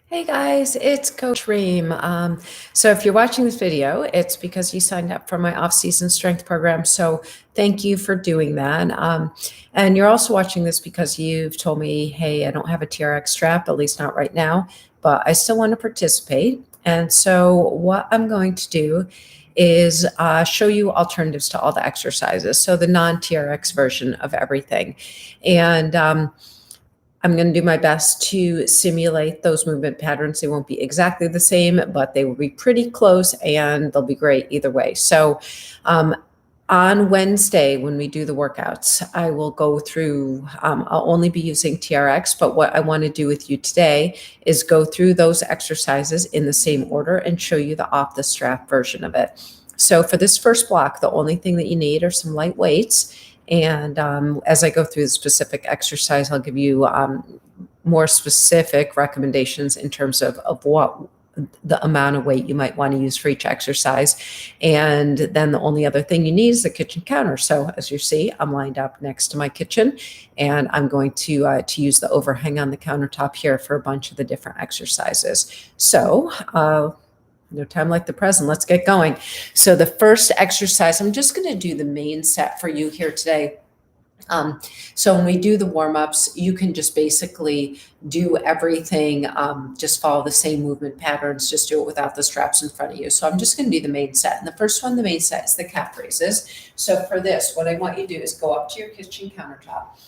Hey guys, it's Coach Reem. So if you're watching this video, it's because you signed up for my off-season strength program. So thank you for doing that. And you're also watching this because you've told me, hey, I don't have a TRX strap, at least not right now, but I still want to participate. And so what I'm going to do is show you alternatives to all the exercises. So the non-TRX version of everything. And I'm going to do my best to simulate those movement patterns. They won't be exactly the same, but they will be pretty close and they'll be great either way. So, on Wednesday, when we do the workouts, I will go through, I'll only be using TRX, but what I want to do with you today is go through those exercises in the same order and show you the off the strap version of it. So for this first block, the only thing that you need are some light weights. And as I go through the specific exercise, I'll give you more specific recommendations in terms of what the amount of weight you might want to use for each exercise. And then the only other thing you need is the kitchen counter. So as you see, I'm lined up next to my kitchen and I'm going to use the overhang on the countertop here for a bunch of the different exercises. So no time like the present. Let's get going. So the first exercise, I'm just going to do the main set for you here today. So when we do the warm-ups, you can just basically do everything, just follow the same movement patterns, just do it without the straps in front of you. So I'm just going to do the main set. And the first one, the main set, is the calf raises. So for this, what I want you to do is go up to your kitchen countertop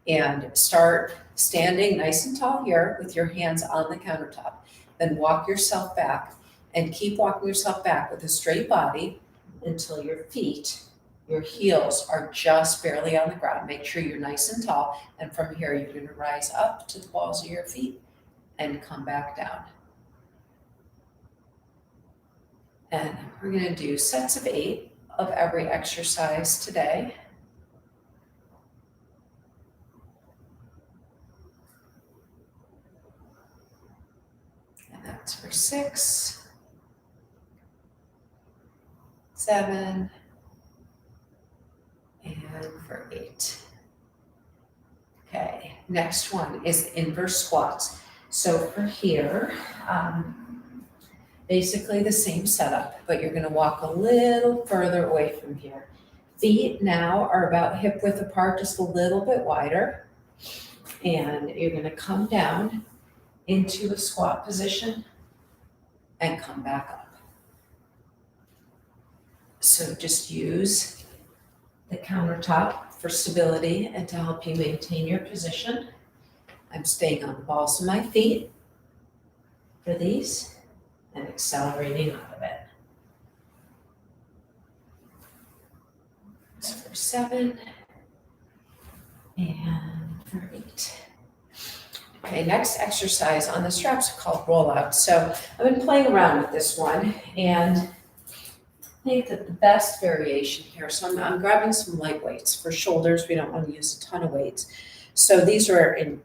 and start standing nice and tall here with your hands on the countertop. Then walk yourself back and keep walking yourself back with a straight body until your feet, your heels are just barely on the ground. Make sure you're nice and tall. And from here, you're going to rise up to the balls of your feet and come back down. And we're going to do sets of 8 of every exercise today. And that's for 6, 7, and for 8. Okay, next one is inverse squats. So for here, basically the same setup, but you're going to walk a little further away from here. Feet now are about hip width apart, just a little bit wider. And you're going to come down into a squat position and come back up. So just use the countertop for stability and to help you maintain your position. I'm staying on the balls of my feet for these and accelerating out of it. So for 7 and for 8. Okay, next exercise on the straps are called rollouts. So I've been playing around with this one and I think that the best variation here, so I'm grabbing some light weights. For shoulders, we don't want to use a ton of weights. So these are in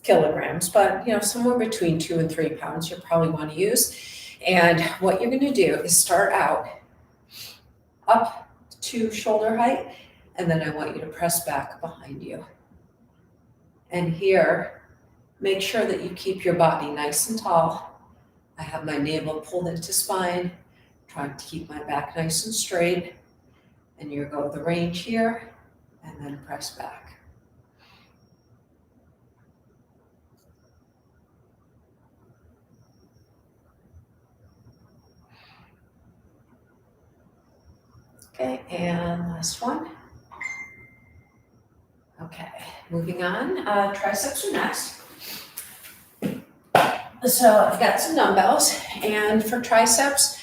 kilograms, but somewhere between 2 and 3 pounds you'll probably want to use. And what you're going to do is start out up to shoulder height, and then I want you to press back behind you. And here, make sure that you keep your body nice and tall. I have my navel pulled into spine, trying to keep my back nice and straight. And you go the range here, and then press back. Okay, and last one. Okay, moving on. Triceps are next. So I've got some dumbbells, and for triceps,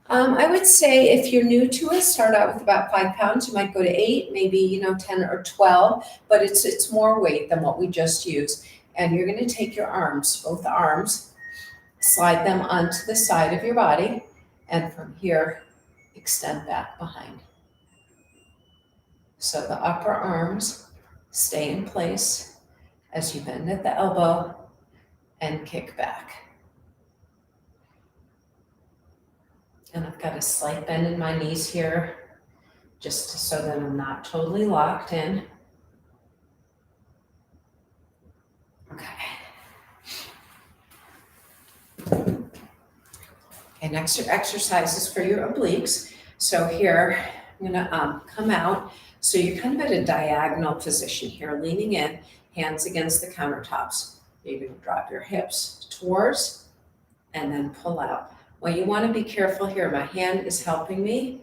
I would say if you're new to it, start out with about 5 pounds. You might go to 8, maybe 10 or 12, but it's more weight than what we just used. And you're going to take your arms, both arms, slide them onto the side of your body, and from here, extend back behind. So the upper arms stay in place as you bend at the elbow and kick back. And I've got a slight bend in my knees here, just so that I'm not totally locked in. Okay. Okay, next exercise is for your obliques. So here, I'm gonna come out. So you're kind of at a diagonal position here, leaning in, hands against the countertops. You're gonna drop your hips towards and then pull out. Well, you wanna be careful here. My hand is helping me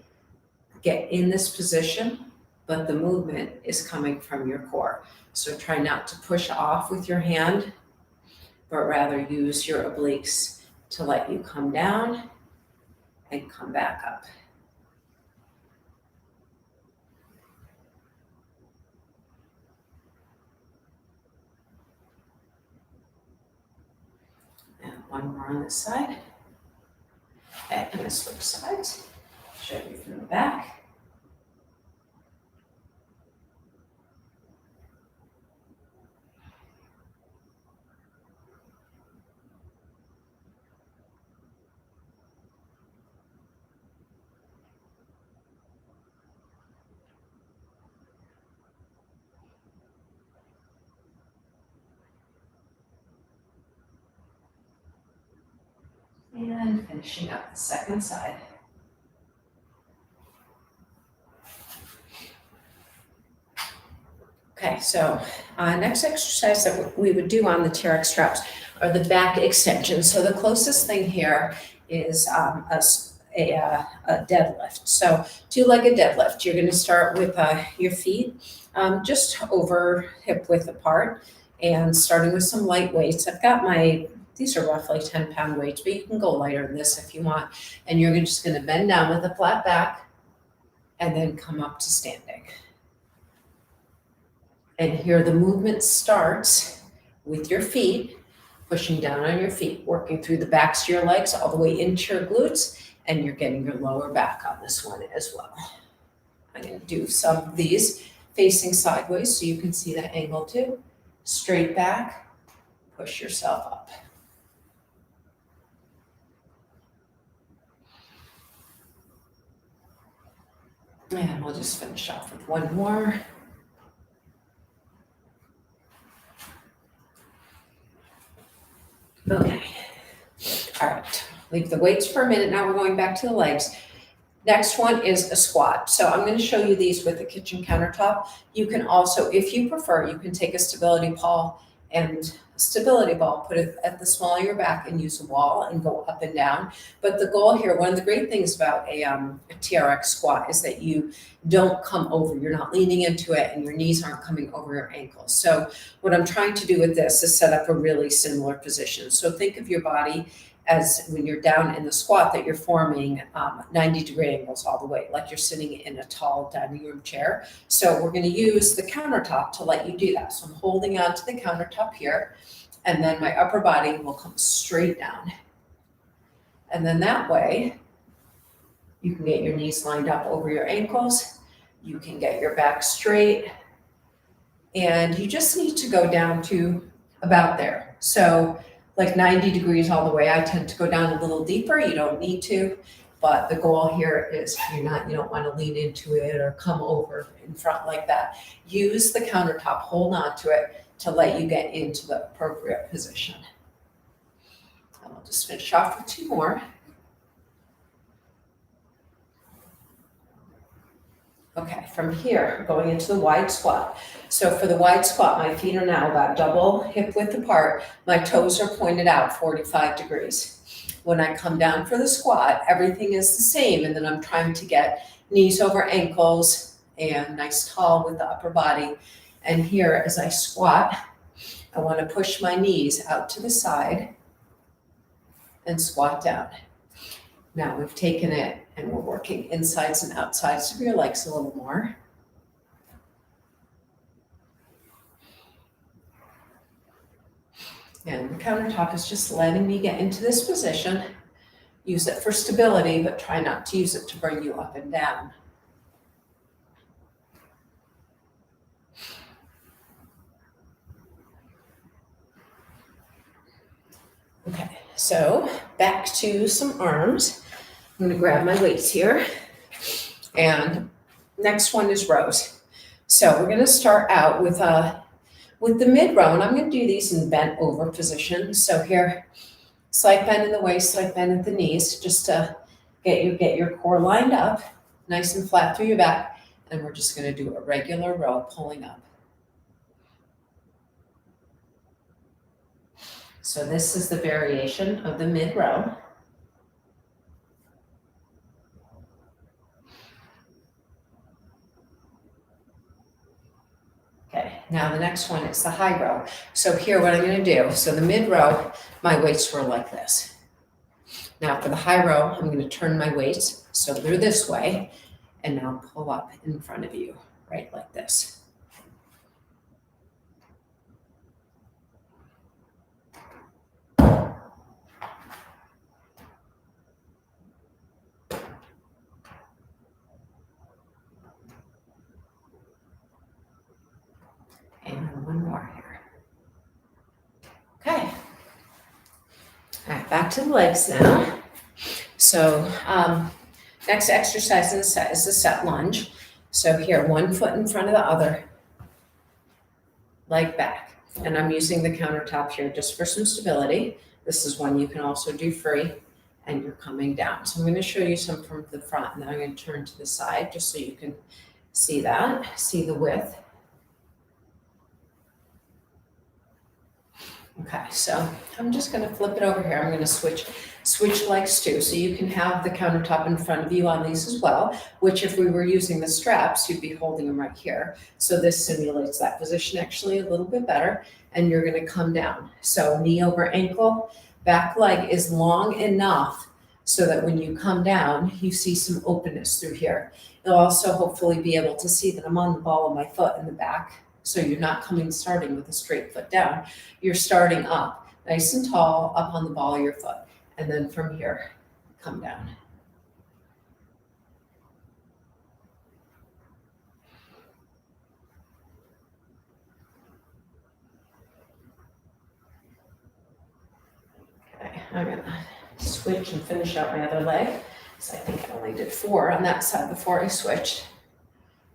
get in this position, but the movement is coming from your core. So try not to push off with your hand, but rather use your obliques to let you come down and come back up. And one more on this side. Okay, I'm gonna switch sides. Show you from the back. And finishing up the second side. Okay, so next exercise that we would do on the TRX straps are the back extensions. So the closest thing here is a deadlift. So two-legged deadlift. You're going to start with your feet just over hip width apart and starting with some light weights. I've got these are roughly 10-pound weights, but you can go lighter than this if you want. And you're just going to bend down with a flat back and then come up to standing. And here the movement starts with your feet, pushing down on your feet, working through the backs of your legs all the way into your glutes, and you're getting your lower back on this one as well. I'm going to do some of these facing sideways so you can see that angle too. Straight back, push yourself up. And we'll just finish off with one more. Okay, all right, leave the weights for a minute. Now we're going back to the legs. Next one is a squat. So I'm going to show you these with the kitchen countertop. You can also, if you prefer, you can take a stability ball, put it at the small of your back and use a wall and go up and down. But the goal here, one of the great things about a TRX squat is that you don't come over. You're not leaning into it and your knees aren't coming over your ankles. So what I'm trying to do with this is set up a really similar position. So think of your body as when you're down in the squat that you're forming 90-degree angles all the way, like you're sitting in a tall dining room chair. So we're going to use the countertop to let you do that. So I'm holding on to the countertop here, and then my upper body will come straight down. And then that way, you can get your knees lined up over your ankles. You can get your back straight. And you just need to go down to about there. So like 90 degrees all the way. I tend to go down a little deeper. You don't need to, but the goal here is you don't want to lean into it or come over in front like that. Use the countertop, hold on to it to let you get into the appropriate position. And I'll just finish off with two more. Okay, from here, going into the wide squat. So for the wide squat, my feet are now about double hip width apart. My toes are pointed out 45 degrees. When I come down for the squat, everything is the same. And then I'm trying to get knees over ankles and nice tall with the upper body. And here, as I squat, I want to push my knees out to the side and squat down. Now we've taken it and we're working insides and outsides of your legs a little more. And the countertop is just letting me get into this position. Use it for stability, but try not to use it to bring you up and down. Okay, so back to some arms. I'm going to grab my weights here. And next one is rows. So we're going to start out with the mid row, and I'm going to do these in bent over position. So here, Slight bend in the waist, slight bend at the knees, just to get your core lined up, nice and flat through your back. And we're just gonna do a regular row pulling up. So this is the variation of the mid row. Okay, now the next one is the high row. So here what I'm gonna do, so the mid row, my weights were like this. Now for the high row, I'm gonna turn my weights so they're this way, and now pull up in front of you, right like this. And one more here. Okay. All right, back to the legs now. So next exercise in the set is the set lunge. So here, one foot in front of the other, leg back. And I'm using the countertop here just for some stability. This is one you can also do free, and you're coming down. So I'm going to show you some from the front, and then I'm going to turn to the side just so you can see that, see the width. Okay, so I'm just going to flip it over here. I'm going to switch legs too. So you can have the countertop in front of you on these as well, which if we were using the straps, you'd be holding them right here. So this simulates that position actually a little bit better, and you're going to come down. So knee over ankle, back leg is long enough so that when you come down, you see some openness through here. You'll also hopefully be able to see that I'm on the ball of my foot in the back. So you're not starting with a straight foot down. You're starting up, nice and tall, up on the ball of your foot. And then from here, come down. Okay, I'm gonna switch and finish out my other leg. So I think I only did 4 on that side before I switched.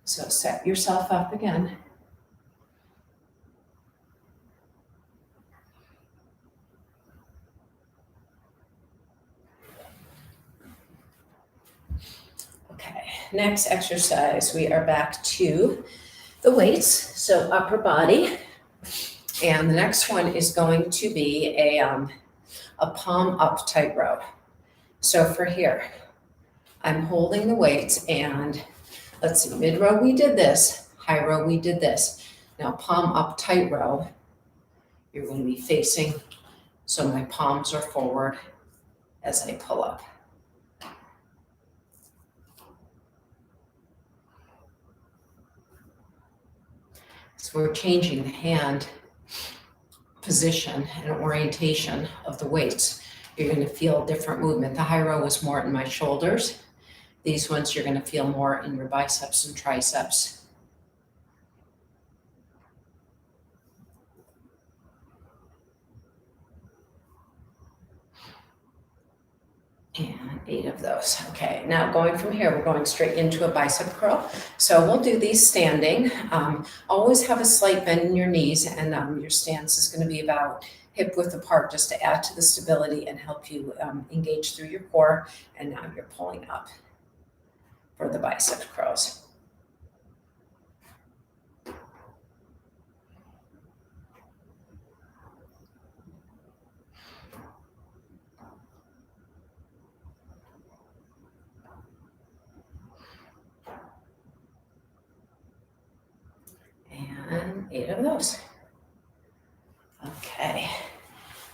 So set yourself up again. Okay, next exercise, we are back to the weights, so upper body. And the next one is going to be a palm up tightrope. So for here, I'm holding the weights, and let's see, mid row we did this, high row we did this. Now palm up tight row, you're going to be facing, so my palms are forward as I pull up. So we're changing the hand position and orientation of the weights. You're going to feel different movement. The high row is more in my shoulders. These ones you're going to feel more in your biceps and triceps. And 8 of those. Okay, now going from here, we're going straight into a bicep curl. So we'll do these standing. Always have a slight bend in your knees, and your stance is going to be about hip width apart just to add to the stability and help you engage through your core. And now you're pulling up for the bicep curls. And 8 of those. Okay.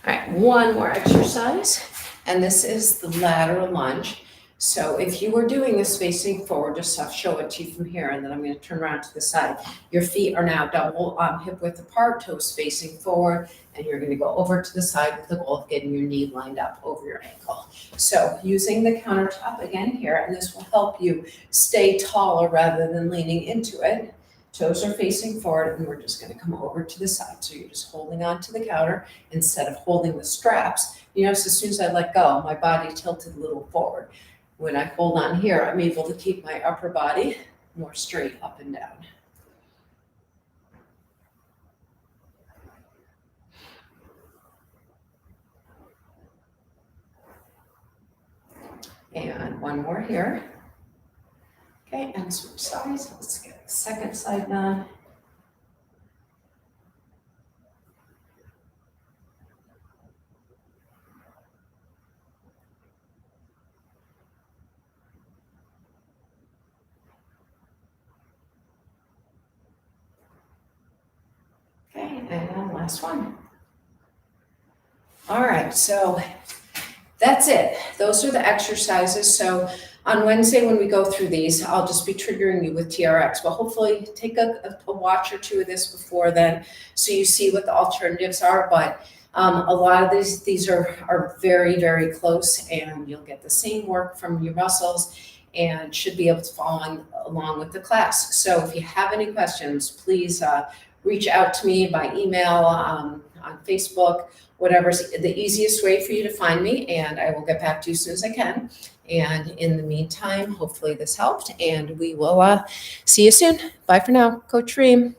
All right, one more exercise, and this is the lateral lunge. So if you were doing this facing forward, just I'll show it to you from here, and then I'm going to turn around to the side. Your feet are now double hip width apart, toes facing forward, and you're going to go over to the side with the goal of getting your knee lined up over your ankle. So using the countertop again here, and this will help you stay taller rather than leaning into it. Toes are facing forward, and we're just going to come over to the side. So you're just holding on to the counter instead of holding the straps. You notice as soon as I let go, my body tilted a little forward. When I hold on here, I'm able to keep my upper body more straight up and down. one more here. Okay, and switch sides. Let's get the second side done. Okay, and last one. All right, so that's it. Those are the exercises. So on Wednesday, when we go through these, I'll just be triggering you with TRX. But hopefully take a watch or two of this before then so you see what the alternatives are. But a lot of these are very, very close, and you'll get the same work from your muscles and should be able to follow along with the class. So if you have any questions, please reach out to me by email, on Facebook, whatever's the easiest way for you to find me, and I will get back to you as soon as I can. And in the meantime, hopefully this helped, and we will see you soon. Bye for now. Coach Reem.